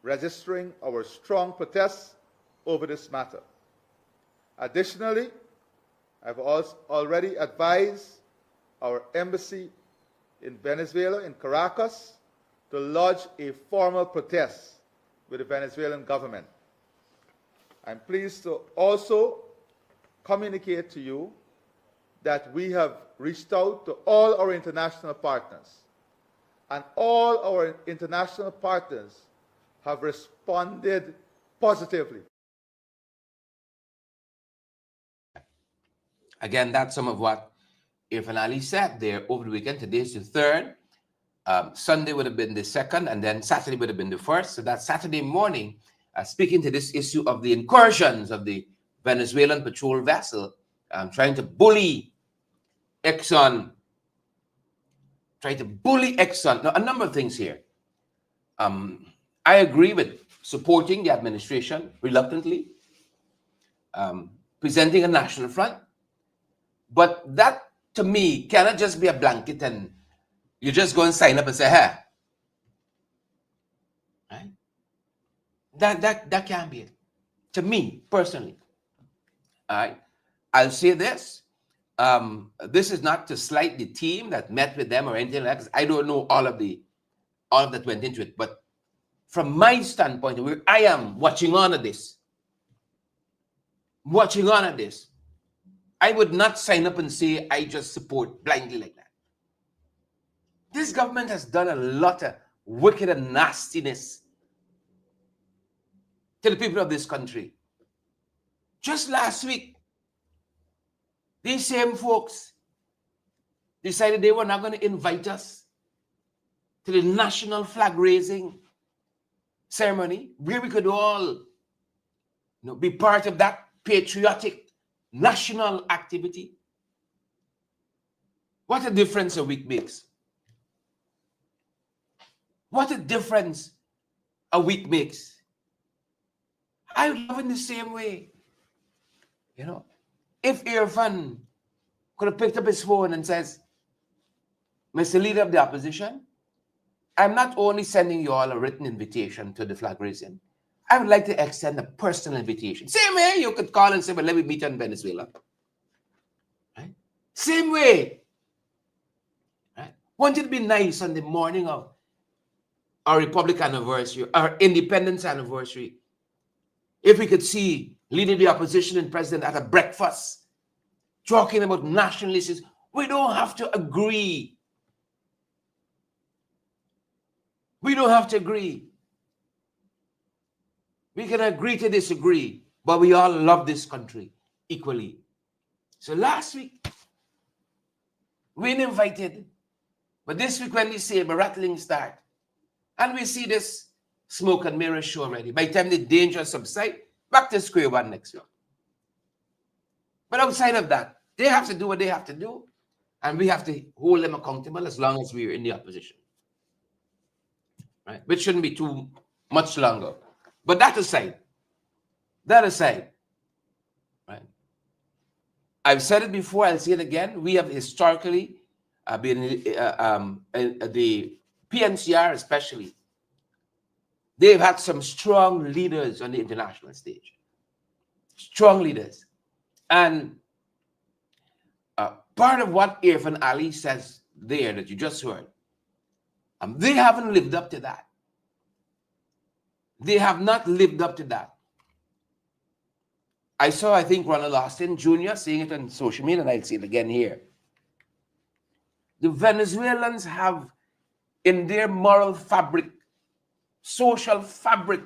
registering our strong protests over this matter. Additionally, I've also already advised our embassy in Venezuela, in Caracas, to lodge a formal protest with the Venezuelan government. I'm pleased to also communicate to you that we have reached out to all our international partners, and all our international partners have responded positively. Again, that's some of what FYI said there over the weekend. Today is the 3rd. Sunday would have been the 2nd, and then Saturday would have been the 1st. So that Saturday morning, speaking to this issue of the incursions of the Venezuelan patrol vessel, trying to bully Exxon. Now, a number of things here. I agree with supporting the administration reluctantly, presenting a national front. But that, to me, cannot just be a blanket and you just go and sign up and say, hey. Right? That can't be it. To me, personally. All right? I'll say this. This is not to slight the team that met with them or anything like that, because I don't know all of that went into it. But from my standpoint, where I am watching on at this, I would not sign up and say I just support blindly like that. This government has done a lot of wicked and nastiness to the people of this country. Just last week, these same folks decided they were not going to invite us to the national flag raising ceremony where we could all be part of that patriotic national activity. What a difference a week makes. What a difference a week makes. I would love in the same way. If Irfan could have picked up his phone and says, Mr. Leader of the Opposition, I'm not only sending you all a written invitation to the flag raising, I would like to extend a personal invitation. Same way you could call and say, well, let me meet you in Venezuela. Right? Same way. Right? Wouldn't it be nice on the morning of our Republic anniversary, our independence anniversary, if we could see leading the opposition and president at a breakfast talking about national issues? We don't have to agree. We don't have to agree. We can agree to disagree, but we all love this country equally. So last week, we invited, but this week when we see a rattling start, and we see this smoke and mirror show already. By the time the danger subside, back to square one next year. But outside of that, they have to do what they have to do, and we have to hold them accountable as long as we're in the opposition. Right? Which shouldn't be too much longer. But that aside, right? I've said it before, I'll say it again. We have historically been the PNCR especially. They've had some strong leaders on the international stage. Strong leaders. And part of what Irfan Ali says there that you just heard, they haven't lived up to that. They have not lived up to that. I saw, I think, Ronald Austin Jr. saying it on social media, and I'll see it again here. The Venezuelans have in their moral fabric, social fabric,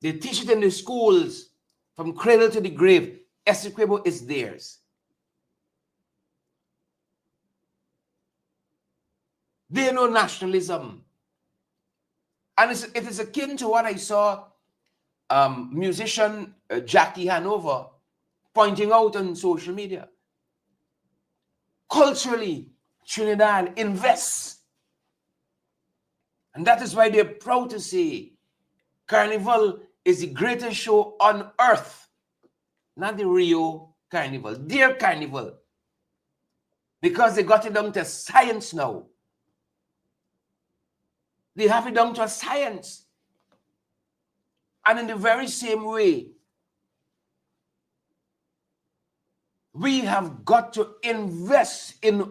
they teach it in the schools from cradle to the grave. Essequibo is theirs. They know nationalism. And it is akin to what I saw musician Jackie Hanover pointing out on social media. Culturally, Trinidad invests. And that is why they're proud to say Carnival is the greatest show on earth. Not the Rio Carnival, their Carnival. Because they got it down to science now. They have it down to a science. And in the very same way, we have got to invest in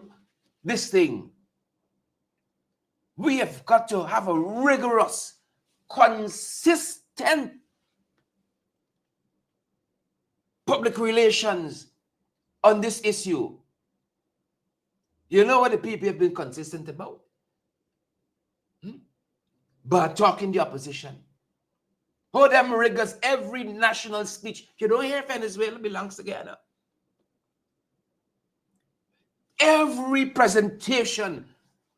this thing. We have got to have a rigorous, consistent public relations on this issue. You know what the people have been consistent about? But talking the opposition. Oh, them rigors, every national speech. You don't hear Venezuela belongs to Guyana. Every presentation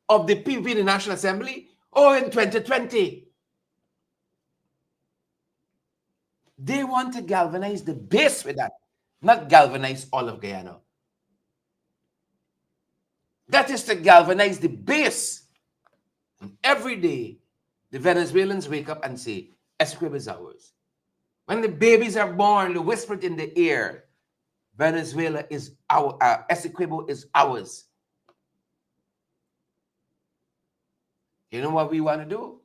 of the people in the National Assembly, oh, in 2020. They want to galvanize the base with that, not galvanize all of Guyana. That is to galvanize the base. And every day, the Venezuelans wake up and say, Essequibo is ours. When the babies are born, they whisper it in the ear, Venezuela is our, Essequibo is ours. You know what we want to do?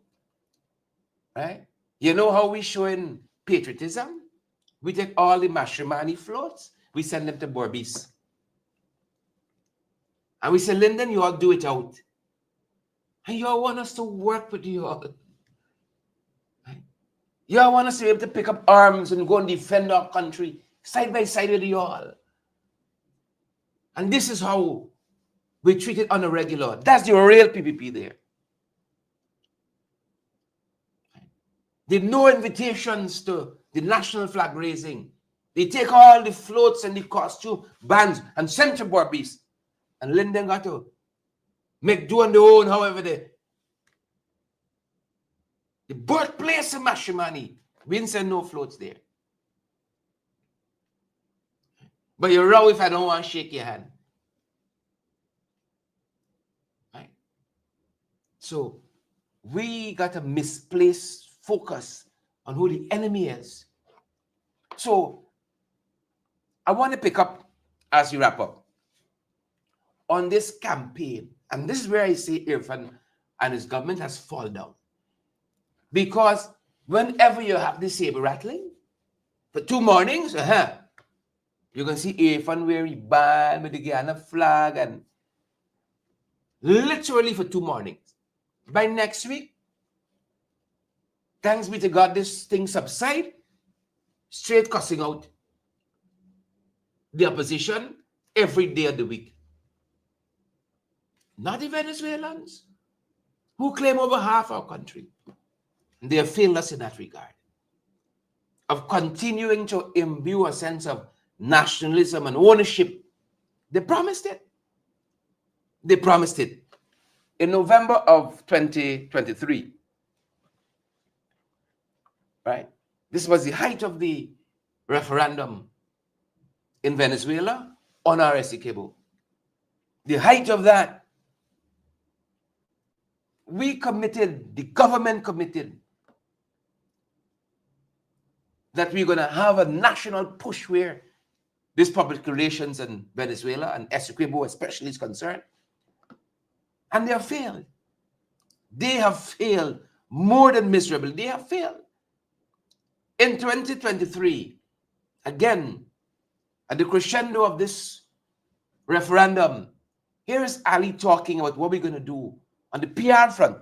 Right? You know how we showing patriotism? We take all the Mashramani floats, we send them to Borbis. And we say, Lyndon, you all do it out. And you all want us to work with you all. Right? You all want us to be able to pick up arms and go and defend our country side by side with you all. And this is how we treat it on a regular. That's the real PPP there. They no invitations to the national flag raising. They take all the floats and the costume bands and send to Borbis. And Lyndon got to make do on their own, however the birthplace of Mashramani. We didn't send no floats there. But you're wrong if I don't want to shake your hand. Right? So we got a misplaced focus on who the enemy is. So I want to pick up as we wrap up on this campaign. And this is where I say Irfan and his government has fallen down. Because whenever you have this saber rattling, for 2 mornings, you can see Irfan wearing band with the Guyana flag and literally for 2 mornings. By next week, thanks be to God, this thing subside, straight cussing out the opposition every day of the week. Not the Venezuelans, who claim over half our country. They have failed us in that regard, of continuing to imbue a sense of nationalism and ownership. They promised it. They promised it. in November of 2023, right? This was the height of the referendum in Venezuela on our Essequibo. The height of that, we committed, the government committed, that we're going to have a national push where this public relations in Venezuela and Essequibo especially is concerned. And they have failed. They have failed more than miserably. They have failed. In 2023, again, at the crescendo of this referendum, here is Ali talking about what we're going to do on the PR front.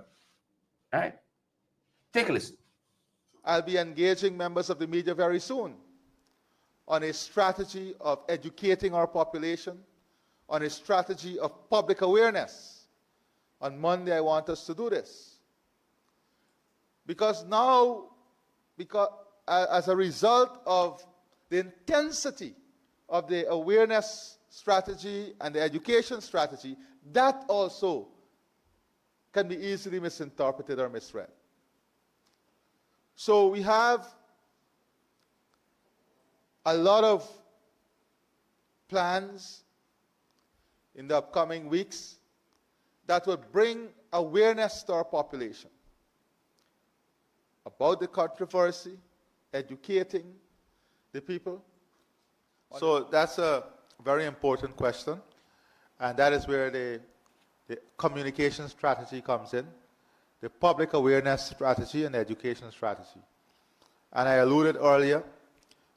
All right? Take a listen. I'll be engaging members of the media very soon on a strategy of educating our population, on a strategy of public awareness. On Monday, I want us to do this. Because now, as a result of the intensity of the awareness strategy and the education strategy, that also can be easily misinterpreted or misread. So we have a lot of plans in the upcoming weeks that will bring awareness to our population about the controversy, educating the people. So that's a very important question, and that is where the communication strategy comes in, the public awareness strategy and the education strategy. And I alluded earlier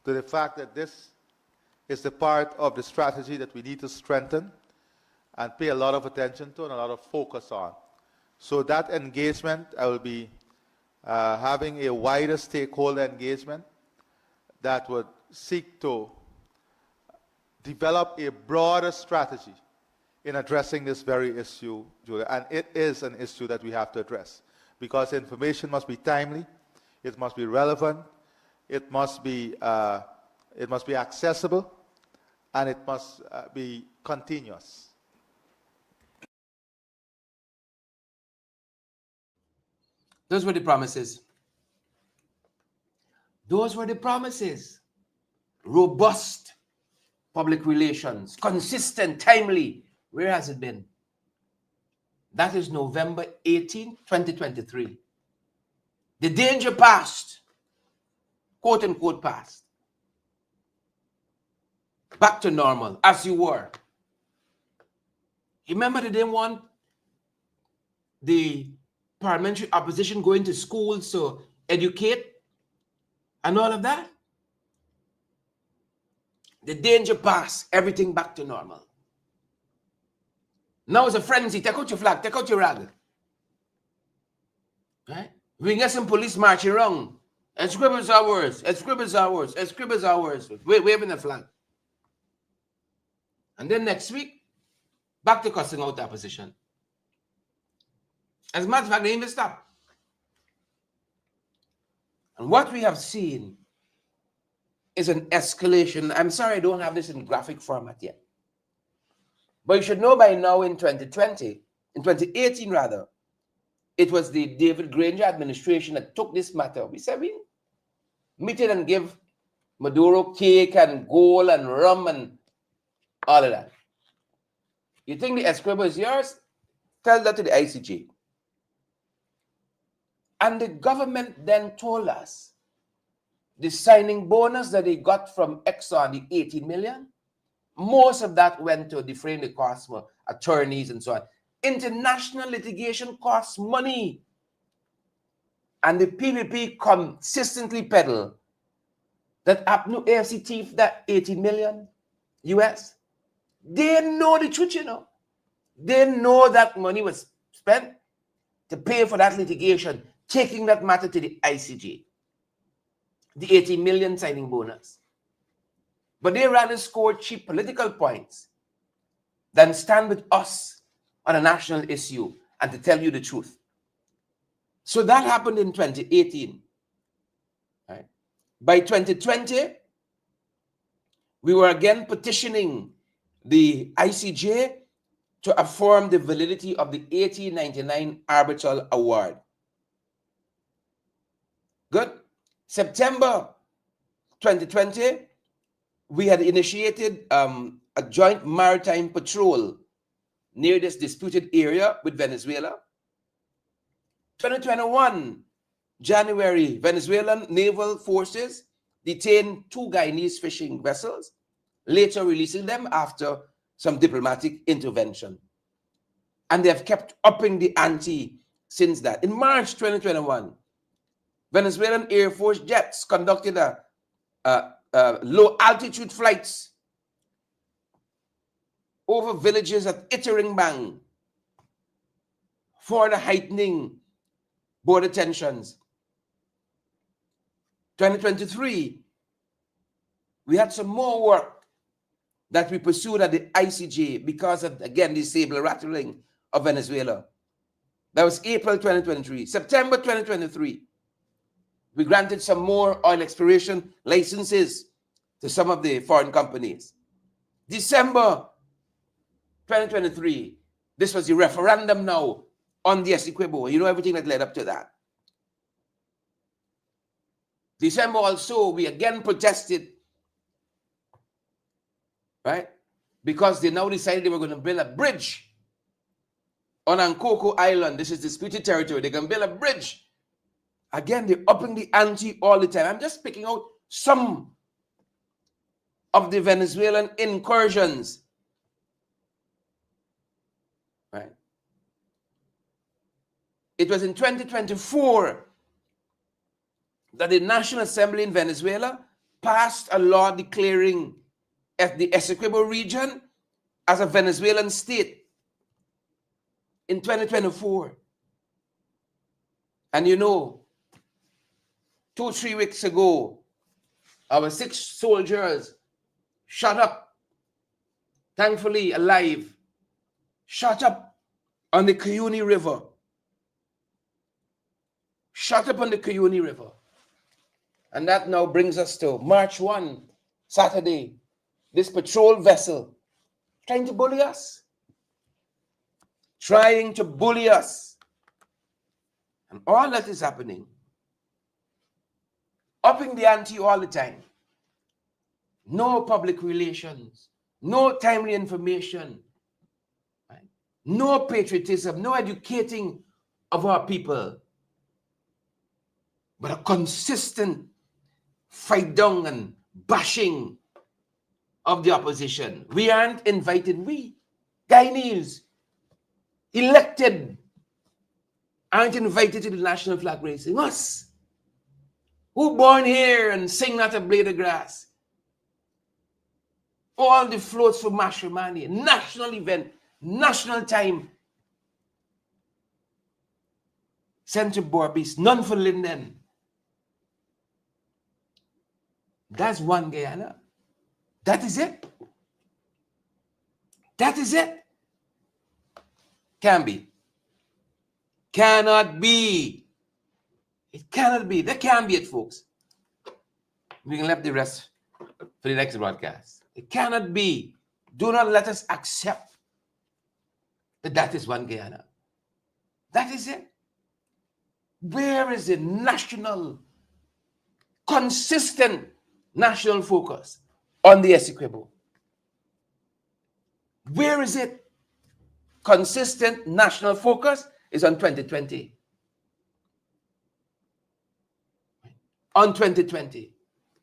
to the fact that this is the part of the strategy that we need to strengthen and pay a lot of attention to and a lot of focus on. So that engagement, I will be having a wider stakeholder engagement that would seek to develop a broader strategy in addressing this very issue, Julia. And it is an issue that we have to address because information must be timely, it must be relevant, it must be accessible, and it must be continuous. Those were the promises. Those were the promises. Robust public relations, consistent, timely. Where has it been? That is November 18, 2023. The danger passed, quote unquote passed. Back to normal, as you were. Remember they didn't want the parliamentary opposition going to schools to educate and all of that? The danger passed, everything back to normal. Now it's a frenzy. Take out your flag, take out your rag. Right? We get some police marching around. And scribbles are worse, and scribbles are worse, and scribbles are worse. Waving the flag. And then next week, back to cussing out the opposition. As a matter of fact, they even stop. And what we have seen is an escalation. I'm sorry I don't have this in graphic format yet. But you should know by now in 2018 rather, it was the David Granger administration that took this matter. We said we meet it and give Maduro cake and gold and rum and all of that. You think the escrow is yours? Tell that to the ICJ. And the government then told us the signing bonus that they got from Exxon, the 18 million, most of that went to defraying the costs for attorneys and so on. International litigation costs money. And the PPP consistently peddle that APNU AFC thief that 18 million US. They know the truth, you know. They know that money was spent to pay for that litigation, taking that matter to the ICJ. The 18 million signing bonus. But they rather score cheap political points than stand with us on a national issue and to tell you the truth. So that happened in 2018. Right? By 2020, we were again petitioning the ICJ to affirm the validity of the 1899 Arbitral Award. Good. September 2020, we had initiated a joint maritime patrol near this disputed area with Venezuela. 2021, January, Venezuelan naval forces detained 2 Guyanese fishing vessels, later releasing them after some diplomatic intervention. And they have kept upping the ante since that. In March 2021, Venezuelan Air Force jets conducted low-altitude flights over villages at Iterengbang for the heightening border tensions. 2023, we had some more work that we pursued at the ICJ because of, again, the saber rattling of Venezuela. That was April 2023. September 2023, we granted some more oil exploration licenses to some of the foreign companies. December 2023, this was the referendum now on the Essequibo. You know everything that led up to that. December also, we again protested, right? Because they now decided they were going to build a bridge on Ankoko Island. This is disputed territory. They're going to build a bridge. Again, they're upping the ante all the time. I'm just picking out some of the Venezuelan incursions, right? It was in 2024 that the National Assembly in Venezuela passed a law declaring the Essequibo region as a Venezuelan state in 2024. And you know, 2-3 weeks ago, our 6 soldiers shot up, thankfully alive, shot up on the Cuyuni River. Shot up on the Cuyuni River. And that now brings us to March 1, Saturday. This patrol vessel trying to bully us. Trying to bully us. And all that is happening. Upping the ante all the time. No public relations. No timely information. Right? No patriotism. No educating of our people. But a consistent fight down and bashing of the opposition. We aren't invited. We, Guyanese, elected, aren't invited to the national flag raising. Us, who born here and sing not a blade of grass. All the floats for matrimony, national event, national time. Sent to Borbis, none for Linden. That's one Guyana. That is it. That is it. Can be. Cannot be. It cannot be. That can't be it, folks. We can leave the rest for the next broadcast. It cannot be. Do not let us accept that that is one Guyana. That is it. Where is the national, consistent national focus on the Essequibo? Where is it? Consistent national focus is on 2020. On 2020.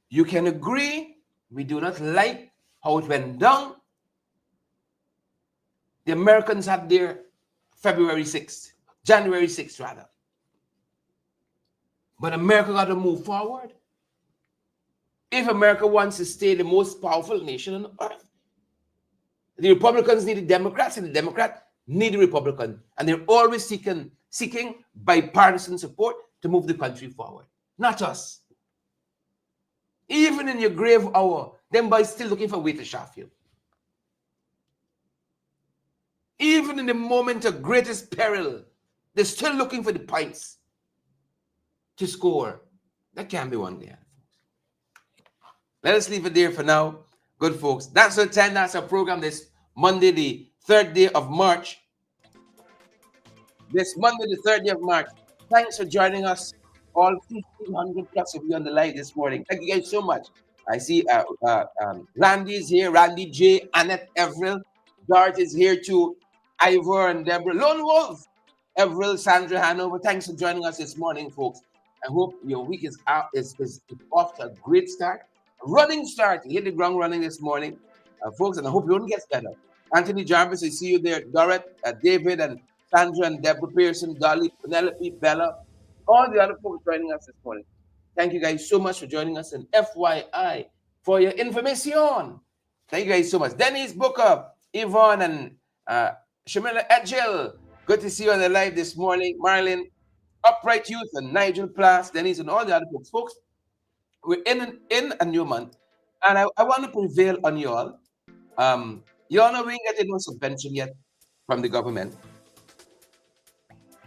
You can agree we do not like how it went down. The Americans had their January 6th rather. But America got to move forward. If America wants to stay the most powerful nation on earth, the Republicans need the Democrats, and the Democrats need the Republican. And they're always seeking bipartisan support to move the country forward. Not us. Even in your grave hour, them boys still looking for a way to shaft you. Even in the moment of greatest peril, they're still looking for the points to score. That can't be one day. Let us leave it there for now. Good folks. That's our time. That's our program this Monday, the 3rd day of March. This Monday, the 3rd day of March. Thanks for joining us, all 1,500 plus of you on the live this morning. Thank you guys so much. I see Randy is here, Randy J, Annette Everil, Dart is here too, Ivor and Deborah, Lone Wolf, Everil, Sandra Hanover. Thanks for joining us this morning, folks. I hope your week is off to a great start, a running start. You hit the ground running this morning, folks, and I hope it only gets better. Anthony Jarvis, I see you there. Dorrit, David, and Sandra, and Deborah Pearson, Dolly, Penelope, Bella, all the other folks joining us this morning. Thank you guys so much for joining us in FYI for your information. Thank you guys so much. Dennis Booker, Yvonne, and Shamila Edgel. Good to see you on the live this morning. Marilyn, Upright Youth, and Nigel Plas, Dennis, and all the other folks. Folks, we're in a new month, and I want to prevail on you all. You all know we ain't getting no subvention yet from the government.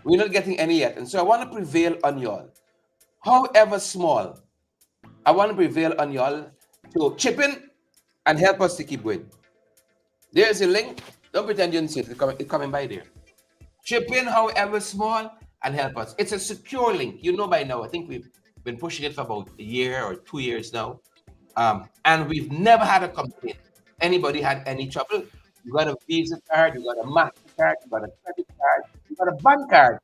We're not getting any yet. And so I want to prevail on you all. However small, I want to prevail on you all to chip in and help us to keep going. There's a link. Don't pretend you didn't see it. It's coming by there. Chip in, however small, and help us. It's a secure link. You know by now. I think we've been pushing it for about a year or 2 years now. And we've never had a complaint. Anybody had any trouble? You got a Visa card, you got a MasterCard, you got a credit card, you got a bank card.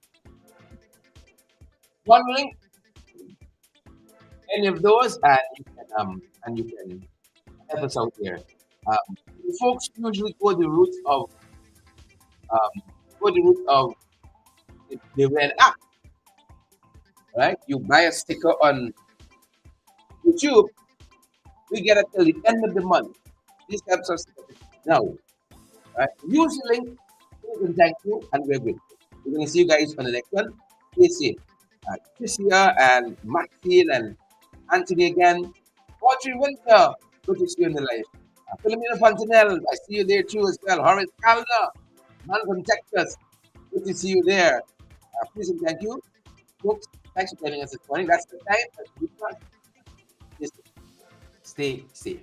One link, any of those, and you can help us out there. Folks usually go the route of the red app, right? You buy a sticker on YouTube, we get it till the end of the month. This helps us now. Right? Use the link, and thank you, and we're good. We're going to see you guys on the next one. Stay safe. Tricia and Maxine and Anthony again. Audrey Winter, good to see you in the live. Philomena Fontanelle, I see you there too as well. Horace Calder, man from Texas, good to see you there. Please and thank you. Folks, thanks for joining us this morning. That's the time. Stay safe.